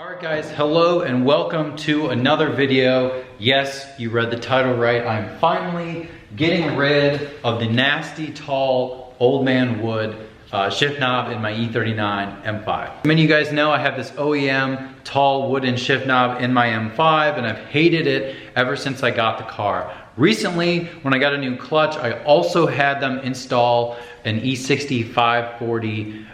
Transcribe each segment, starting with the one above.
Alright guys, hello and welcome to another video. Yes, you read the title right. I'm finally getting rid of the nasty, tall, old man wood shift knob in my E39 M5. Many of you guys know I have this OEM tall wooden shift knob in my M5 and I've hated it ever since I got the car. Recently, when I got a new clutch, I also had them install an E60 540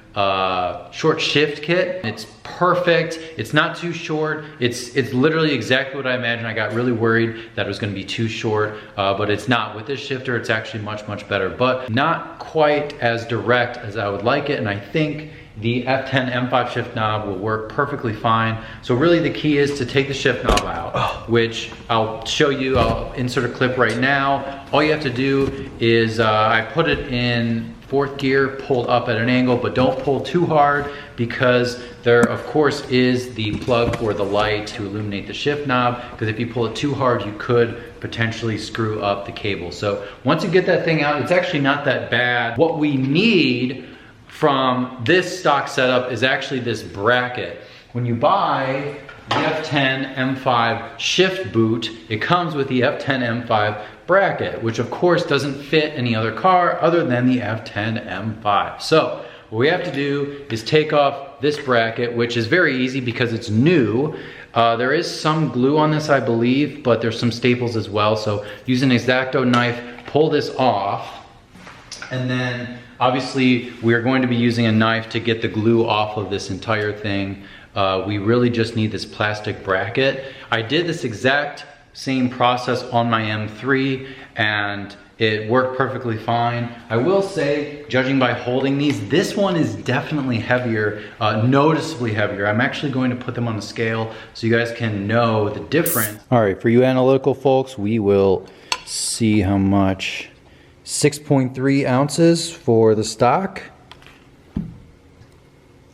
short shift kit. It's perfect. It's not too short. It's literally exactly what I imagined. I got really worried that it was going to be too short, but it's not. With this shifter, it's actually much better, but not quite as direct as I would like it. And I think the F10 M5 shift knob will work perfectly fine. So really the key is to take the shift knob out, which I'll show you. I'll insert a clip right now. All you have to do is, I put it in fourth gear, pulled up at an angle, but don't pull too hard because there of course is the plug for the light to illuminate the shift knob, because if you pull it too hard you could potentially screw up the cable. So once you get that thing out, it's actually not that bad. What we need from this stock setup is actually this bracket. When you buy the F10 M5 shift boot, it comes with the F10 M5 bracket, which of course doesn't fit any other car other than the F10 M5. So what we have to do is take off this bracket, which is very easy because it's new. There is some glue on this, I believe, but there's some staples as well. So use an X-Acto knife, pull this off, and then obviously we are going to be using a knife to get the glue off of this entire thing. We really just need this plastic bracket. I did this exact same process on my M3 and it worked perfectly fine. I will say, judging by holding these, this one is definitely heavier, noticeably heavier. I'm actually going to put them on a scale so you guys can know the difference. All right, for you analytical folks, we will see how much. 6.3 ounces for the stock.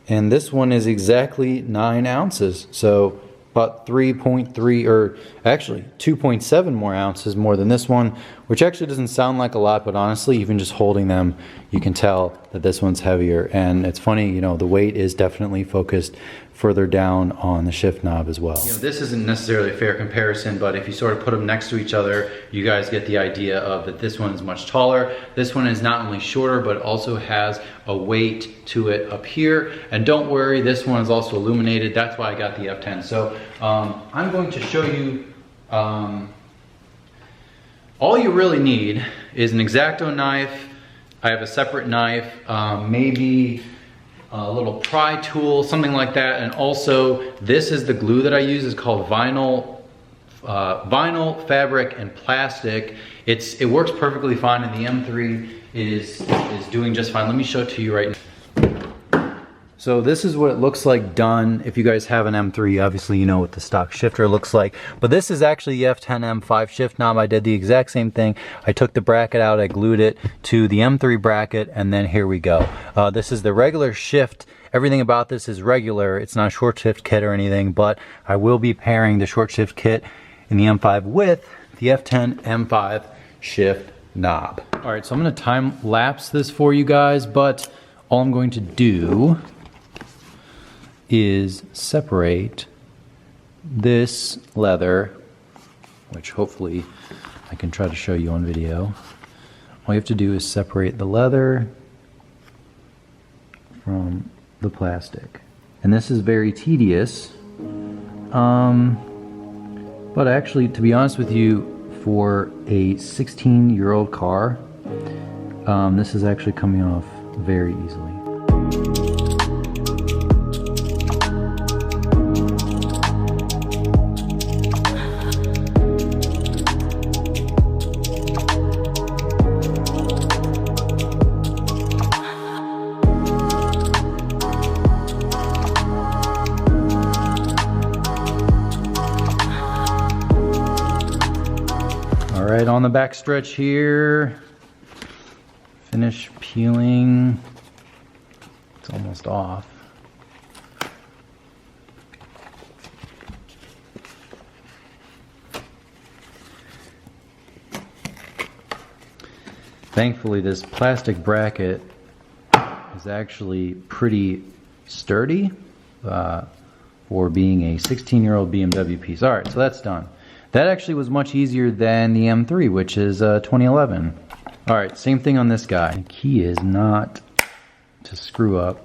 And this one is exactly 9 ounces. So about 3.3, or actually 2.7 more ounces more than this one, which actually doesn't sound like a lot, but honestly, even just holding them, you can tell that this one's heavier. And it's funny, you know, the weight is definitely focused further down on the shift knob as well. You know, this isn't necessarily a fair comparison, but if you sort of put them next to each other, you guys get the idea of that this one is much taller. This one is not only shorter, but also has a weight to it up here. And don't worry, this one is also illuminated. That's why I got the F10. So I'm going to show you, all you really need is an X-Acto knife. I have a separate knife, maybe a little pry tool, something like that. And also, this is the glue that I use. It's called vinyl, fabric, and plastic. It works perfectly fine, and the M3 is doing just fine. Let me show it to you right now. So this is what it looks like done. If you guys have an M3, obviously you know what the stock shifter looks like. But this is actually the F10 M5 shift knob. I did the exact same thing. I took the bracket out, I glued it to the M3 bracket, and then here we go. This is the regular shift. Everything about this is regular. It's not a short shift kit or anything, but I will be pairing the short shift kit in the M5 with the F10 M5 shift knob. All right, so I'm gonna time lapse this for you guys, but all I'm going to do is separate this leather, which hopefully I can try to show you on video. All you have to do is separate the leather from the plastic. And this is very tedious, but actually, to be honest with you, for a 16-year-old car, this is actually coming off very easily. Right on the back stretch here, finish peeling. It's almost off. Thankfully, this plastic bracket is actually pretty sturdy. for being a 16-year-old BMW piece. All right, so that's done. That actually was much easier than the M3, which is 2011. All right, same thing on this guy. The key is not to screw up.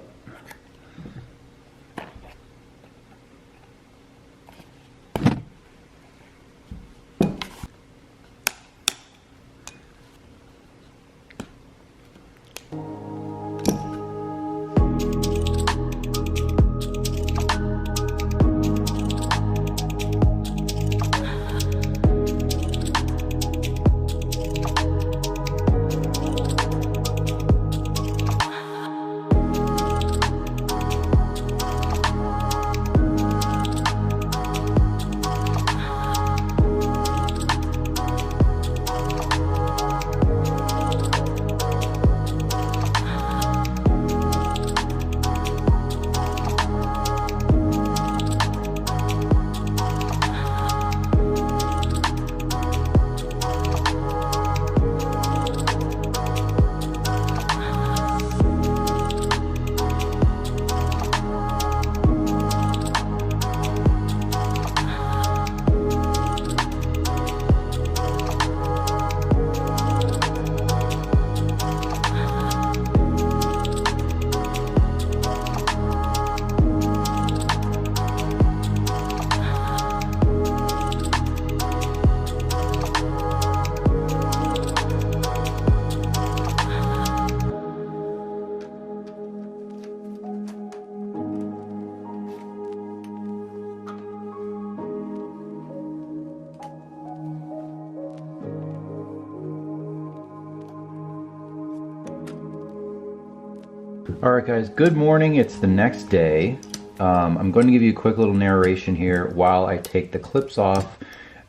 Alright guys, good morning. It's the next day. I'm going to give you a quick little narration here while I take the clips off.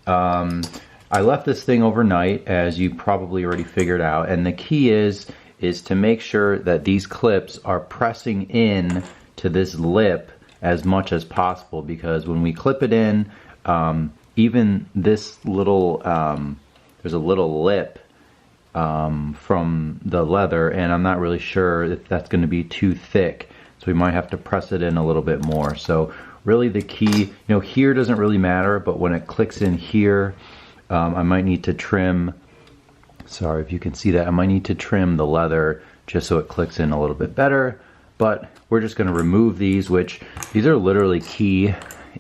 I left this thing overnight, as you probably already figured out, and the key is to make sure that these clips are pressing in to this lip as much as possible, because when we clip it in, even this little, there's a little lip from the leather, and I'm not really sure if that's going to be too thick, so we might have to press it in a little bit more. So really the key, here doesn't really matter, but when it clicks in here, I might need to trim, sorry if you can see that, I might need to trim the leather just so it clicks in a little bit better. But we're just going to remove these, which these are literally key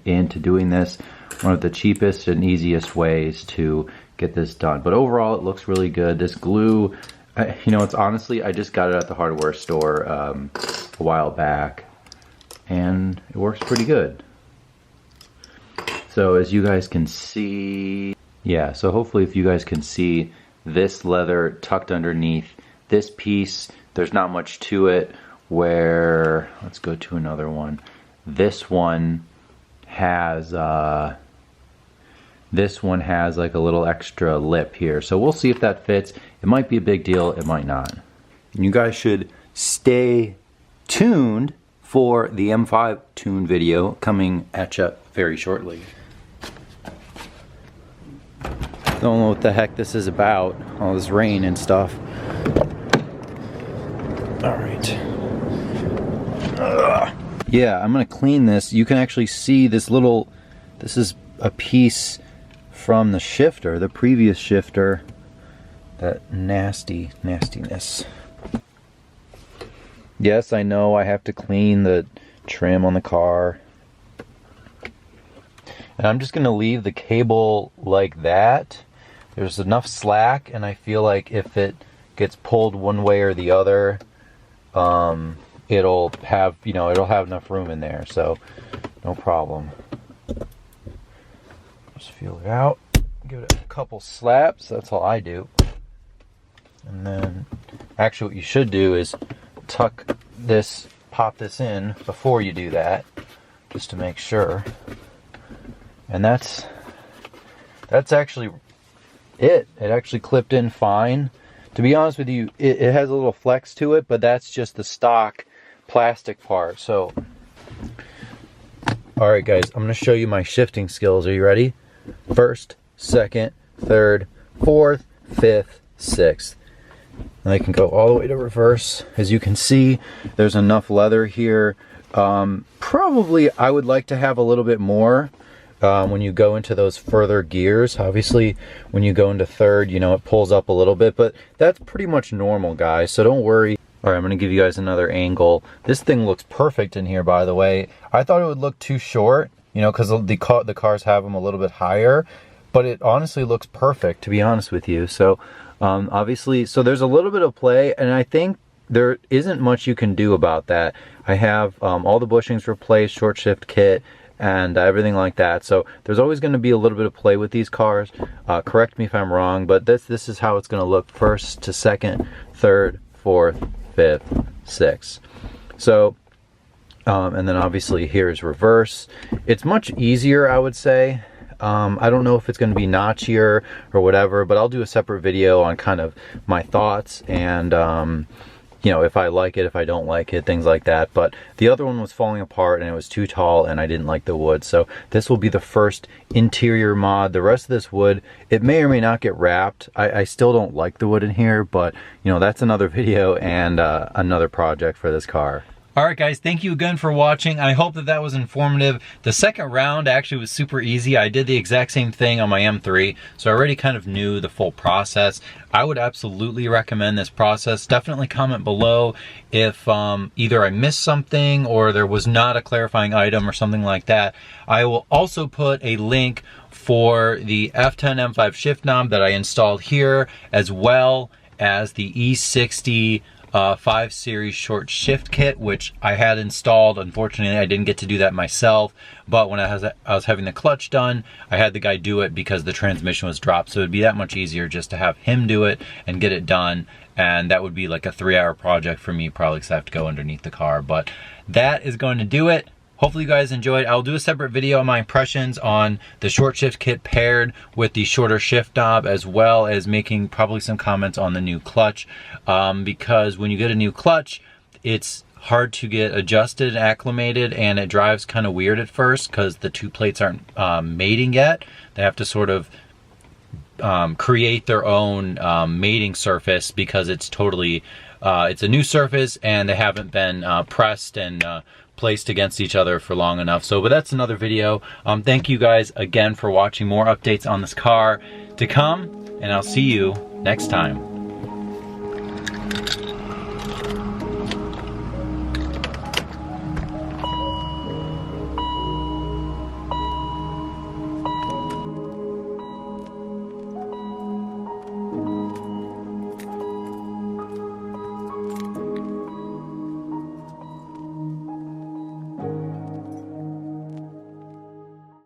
into doing this. One of the cheapest and easiest ways to get this done. But overall, it looks really good. This glue, it's honestly, I just got it at the hardware store a while back, and it works pretty good. So as you guys can see, yeah, so hopefully if you guys can see this leather tucked underneath this piece, there's not much to it. Where, let's go to another one. This one has like a little extra lip here. So we'll see if that fits. It might be a big deal, it might not. And you guys should stay tuned for the M5 tune video coming at you very shortly. Don't know what the heck this is about, all this rain and stuff. All right. Yeah, I'm gonna clean this. You can actually see this little, this is a piece from the shifter, the previous shifter. That nastiness. Yes, I know I have to clean the trim on the car. And I'm just gonna leave the cable like that. There's enough slack, and I feel like if it gets pulled one way or the other, it'll have enough room in there, so no problem. Just feel it out, give it a couple slaps, that's all I do. And then actually what you should do is tuck this, pop this in before you do that, just to make sure. And that's actually it. It actually clipped in fine. To be honest with you, it has a little flex to it, but that's just the stock plastic part. So, alright guys, I'm going to show you my shifting skills. Are you ready? First, second, third, fourth, fifth, sixth. And I can go all the way to reverse. As you can see, there's enough leather here. probably, I would like to have a little bit more when you go into those further gears. Obviously, when you go into third, you know, it pulls up a little bit, but that's pretty much normal, guys, so don't worry. All right, I'm gonna give you guys another angle. This thing looks perfect in here, by the way. I thought it would look too short, you know, because the cars have them a little bit higher, but it honestly looks perfect, to be honest with you. So obviously, so there's a little bit of play, and I think there isn't much you can do about that. I have all the bushings replaced, short shift kit, and everything like that. So there's always going to be a little bit of play with these cars. Correct me if I'm wrong, but this is how it's going to look first to second, third, fourth, fifth, sixth. So and then obviously here's reverse. It's much easier, I would say. I don't know if it's going to be notchier or whatever, but I'll do a separate video on kind of my thoughts and you know, if I like it, if I don't like it, things like that. But the other one was falling apart and it was too tall and I didn't like the wood. So this will be the first interior mod. The rest of this wood, it may or may not get wrapped. I still don't like the wood in here, but you know, that's another video and another project for this car. All right, guys, thank you again for watching. I hope that that was informative. The second round actually was super easy. I did the exact same thing on my M3, so I already kind of knew the full process. I would absolutely recommend this process. Definitely comment below if either I missed something or there was not a clarifying item or something like that. I will also put a link for the F10 M5 shift knob that I installed here, as well as the E60 5 series short shift kit, which I had installed. Unfortunately, I didn't get to do that myself, but when I was having the clutch done, I had the guy do it because the transmission was dropped, so it'd be that much easier just to have him do it and get it done, and that would be like a 3-hour project for me probably, because I have to go underneath the car. But that is going to do it. Hopefully you guys enjoyed. I'll do a separate video on my impressions on the short shift kit paired with the shorter shift knob, as well as making probably some comments on the new clutch, because when you get a new clutch, it's hard to get adjusted and acclimated, and it drives kind of weird at first because the two plates aren't mating yet. They have to sort of create their own mating surface because it's totally, it's a new surface and they haven't been pressed and placed against each other for long enough. So, but that's another video. Thank you guys again for watching. More updates on this car to come, and I'll see you next time.